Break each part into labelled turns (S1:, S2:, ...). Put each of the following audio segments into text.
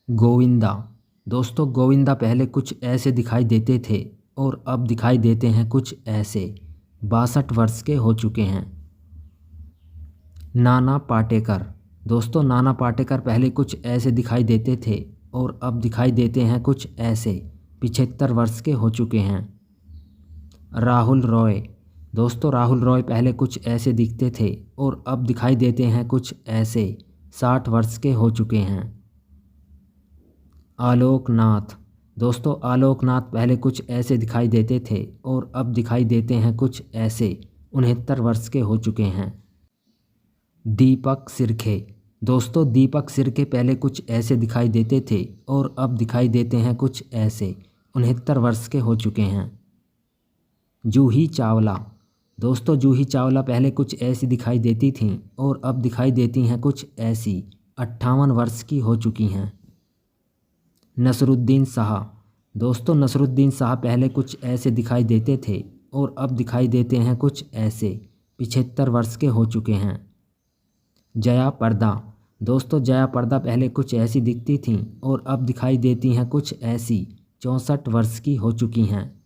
S1: गोविंदा। दोस्तों गोविंदा पहले कुछ ऐसे दिखाई देते थे और अब दिखाई देते हैं कुछ ऐसे। 62 वर्ष के हो चुके हैं। नाना पाटेकर। दोस्तों नाना पाटेकर पहले कुछ ऐसे दिखाई देते थे और अब दिखाई देते हैं कुछ ऐसे। 75 वर्ष के हो चुके हैं। राहुल रॉय। दोस्तों राहुल रॉय पहले कुछ ऐसे दिखते थे और अब दिखाई देते हैं कुछ ऐसे। 60 वर्ष के हो चुके हैं। आलोक नाथ। दोस्तों आलोक नाथ पहले कुछ ऐसे दिखाई देते थे और अब दिखाई देते हैं कुछ ऐसे। 69 वर्ष के हो चुके हैं। दीपक सिरखे। दोस्तों दीपक सिरखे पहले कुछ ऐसे दिखाई देते थे और अब दिखाई देते हैं कुछ ऐसे। 69 वर्ष के हो चुके हैं। जूही चावला। दोस्तों जूही चावला पहले कुछ ऐसी दिखाई देती थीं और अब दिखाई देती हैं कुछ ऐसी। 58 वर्ष की हो चुकी हैं। नसरुद्दीन शाह। दोस्तों नसरुद्दीन शाह पहले कुछ ऐसे दिखाई देते थे और अब दिखाई देते हैं कुछ ऐसे। 75 वर्ष के हो चुके हैं। जया प्रदा। दोस्तों जया प्रदा पहले कुछ ऐसी दिखती थीं और अब दिखाई देती हैं कुछ ऐसी। 64 वर्ष की हो चुकी हैं।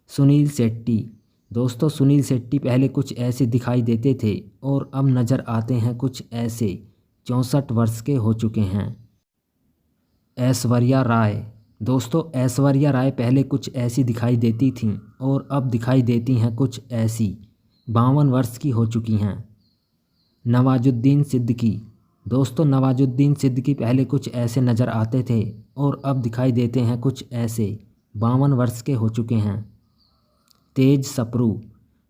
S1: सुनील शेट्टी। दोस्तों सुनील शेट्टी पहले कुछ ऐसे दिखाई देते थे और अब नज़र आते हैं कुछ ऐसे। 64 वर्ष के हो चुके हैं। ऐश्वर्या राय। दोस्तों ऐश्वर्या राय पहले कुछ ऐसी दिखाई देती थीं और अब दिखाई देती हैं कुछ ऐसी। 52 वर्ष की हो चुकी हैं। नवाजुद्दीन सिद्दीकी। दोस्तों नवाजुद्दीन सिद्दीकी पहले कुछ ऐसे नज़र आते थे और अब दिखाई देते हैं कुछ ऐसे। 52 वर्ष के हो चुके हैं। तेज सप्रू।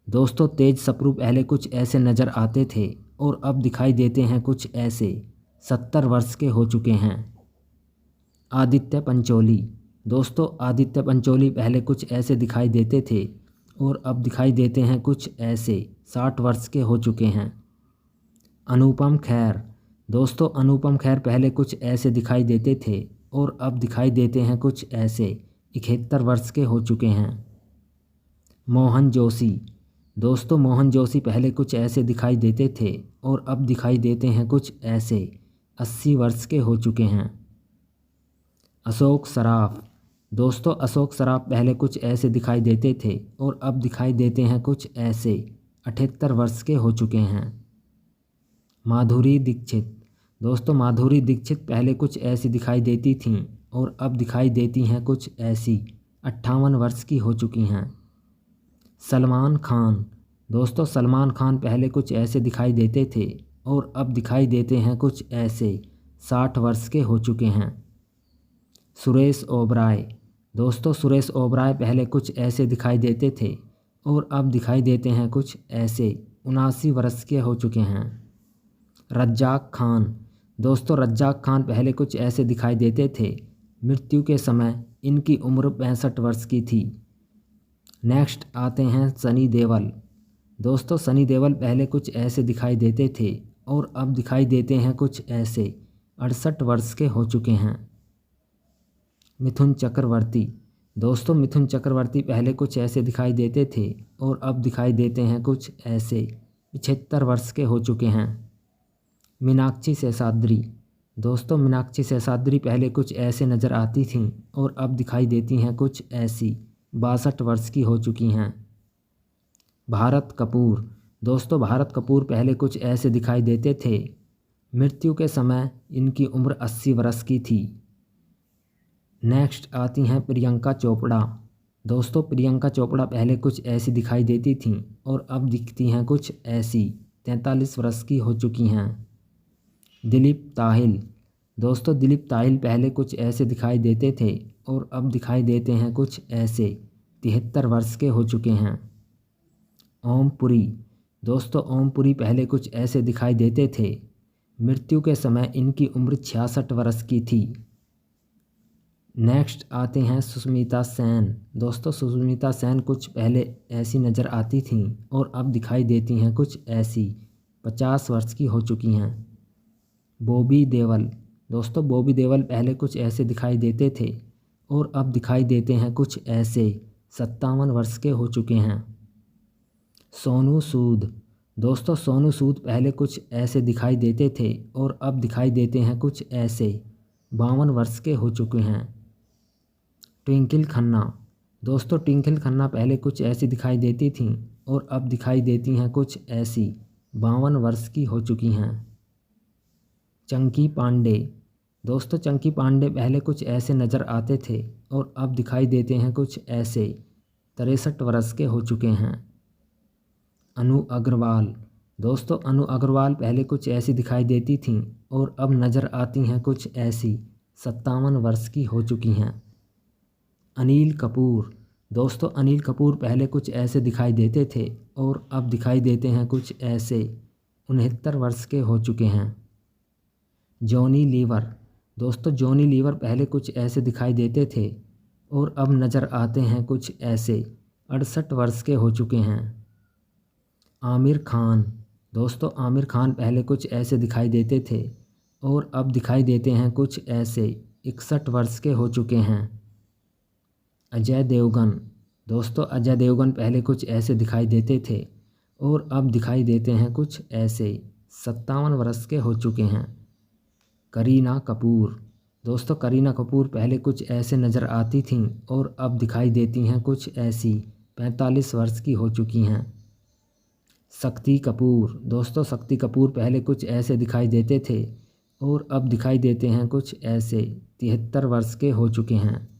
S1: दोस्तों तेज सप्रू पहले कुछ ऐसे नज़र आते थे और अब दिखाई देते हैं कुछ ऐसे। 70 वर्ष के हो चुके हैं। आदित्य पंचोली। दोस्तों आदित्य पंचोली पहले कुछ ऐसे दिखाई देते थे और अब दिखाई देते हैं कुछ ऐसे। 60 वर्ष के हो चुके हैं। अनुपम खेर। दोस्तों अनुपम खेर पहले कुछ ऐसे दिखाई देते थे और अब दिखाई देते हैं कुछ ऐसे। 71 वर्ष के हो चुके हैं। मोहन जोशी। दोस्तों मोहन जोशी पहले कुछ ऐसे दिखाई देते थे और अब दिखाई देते हैं कुछ ऐसे। 80 वर्ष के हो चुके हैं। अशोक सराफ। दोस्तों अशोक सराफ पहले कुछ ऐसे दिखाई देते थे और अब दिखाई देते हैं कुछ ऐसे। 78 वर्ष के हो चुके हैं। माधुरी दीक्षित। दोस्तों माधुरी दीक्षित पहले कुछ ऐसी दिखाई देती थीं और अब दिखाई देती हैं कुछ ऐसी। 58 वर्ष की हो चुकी हैं। सलमान खान। दोस्तों सलमान खान पहले कुछ ऐसे दिखाई देते थे और अब दिखाई देते हैं कुछ ऐसे। 60 वर्ष के हो चुके हैं। सुरेश ओबराय। दोस्तों सुरेश ओबराय पहले कुछ ऐसे दिखाई देते थे और अब दिखाई देते हैं कुछ ऐसे। 79 वर्ष के हो चुके हैं। रज्जाक खान। दोस्तों रज्जाक खान पहले कुछ ऐसे दिखाई देते थे। मृत्यु के समय इनकी उम्र 65 वर्ष की थी। नेक्स्ट आते हैं सनी देओल। दोस्तों सनी देओल पहले कुछ ऐसे दिखाई देते थे और अब दिखाई देते हैं कुछ ऐसे। 68 वर्ष के हो चुके हैं। मिथुन चक्रवर्ती। दोस्तों मिथुन चक्रवर्ती पहले कुछ ऐसे दिखाई देते थे और अब दिखाई देते हैं कुछ ऐसे। 75 वर्ष के हो चुके हैं। मीनाक्षी शेषाद्री। दोस्तों मीनाक्षी शेषाद्री पहले कुछ ऐसे नज़र आती थीं और अब दिखाई देती हैं कुछ ऐसी। 62 वर्ष की हो चुकी हैं। भारत कपूर। दोस्तों भारत कपूर पहले कुछ ऐसे दिखाई देते थे। मृत्यु के समय इनकी उम्र 80 वर्ष की थी। नेक्स्ट आती हैं प्रियंका चोपड़ा। दोस्तों प्रियंका चोपड़ा पहले कुछ ऐसी दिखाई देती थीं और अब दिखती हैं कुछ ऐसी। 43 वर्ष की हो चुकी हैं। दिलीप ताहिल। दोस्तों दिलीप ताहिल पहले कुछ ऐसे दिखाई देते थे और अब दिखाई देते हैं कुछ ऐसे। 73 वर्ष के हो चुके हैं। ओम पुरी। दोस्तों ओम पुरी पहले कुछ ऐसे दिखाई देते थे। मृत्यु के समय इनकी उम्र 66 वर्ष की थी। नेक्स्ट आते हैं सुष्मिता सेन। दोस्तों सुष्मिता सेन कुछ पहले ऐसी नज़र आती थीं और अब दिखाई देती हैं कुछ ऐसी। 50 वर्ष की हो चुकी हैं। बॉबी देओल। दोस्तों बॉबी देओल पहले कुछ ऐसे दिखाई देते थे और अब दिखाई देते हैं कुछ ऐसे। 57 वर्ष के हो चुके हैं। सोनू सूद। दोस्तों सोनू सूद पहले कुछ ऐसे दिखाई देते थे और अब दिखाई देते हैं कुछ ऐसे। 52 वर्ष के हो चुके हैं। ट्विंकल खन्ना, दोस्तों ट्विंकल खन्ना पहले कुछ ऐसी दिखाई देती थीं और अब दिखाई देती हैं कुछ ऐसी, 52 वर्ष की हो चुकी हैं। चंकी पांडे, दोस्तों चंकी पांडे पहले कुछ ऐसे नज़र आते थे और अब दिखाई देते हैं कुछ ऐसे, 63 वर्ष के हो चुके हैं। अनु अग्रवाल, दोस्तों अनु अग्रवाल पहले कुछ ऐसी दिखाई देती थीं और अब नज़र आती हैं कुछ ऐसी, 57 वर्ष की हो चुकी हैं। अनिल कपूर, दोस्तों अनिल कपूर पहले कुछ ऐसे दिखाई देते थे और अब दिखाई देते हैं कुछ ऐसे, 69 वर्ष के हो चुके हैं। जॉनी लीवर, दोस्तों जॉनी लीवर पहले कुछ ऐसे दिखाई देते थे और अब नज़र आते हैं कुछ ऐसे, 68 वर्ष के हो चुके हैं। आमिर खान, दोस्तों आमिर खान पहले कुछ ऐसे दिखाई देते थे और अब दिखाई देते हैं कुछ ऐसे, 61 वर्ष के हो चुके हैं। अजय देवगन, दोस्तों अजय देवगन पहले कुछ ऐसे दिखाई देते थे और अब दिखाई देते हैं कुछ ऐसे, 57 वर्ष के हो चुके हैं। करीना कपूर, दोस्तों करीना कपूर पहले कुछ ऐसे नज़र आती थीं और अब दिखाई देती हैं कुछ ऐसी, 45 वर्ष की हो चुकी हैं। शक्ति कपूर, दोस्तों शक्ति कपूर पहले कुछ ऐसे दिखाई देते थे और अब दिखाई देते हैं कुछ ऐसे, 73 वर्ष के हो चुके हैं।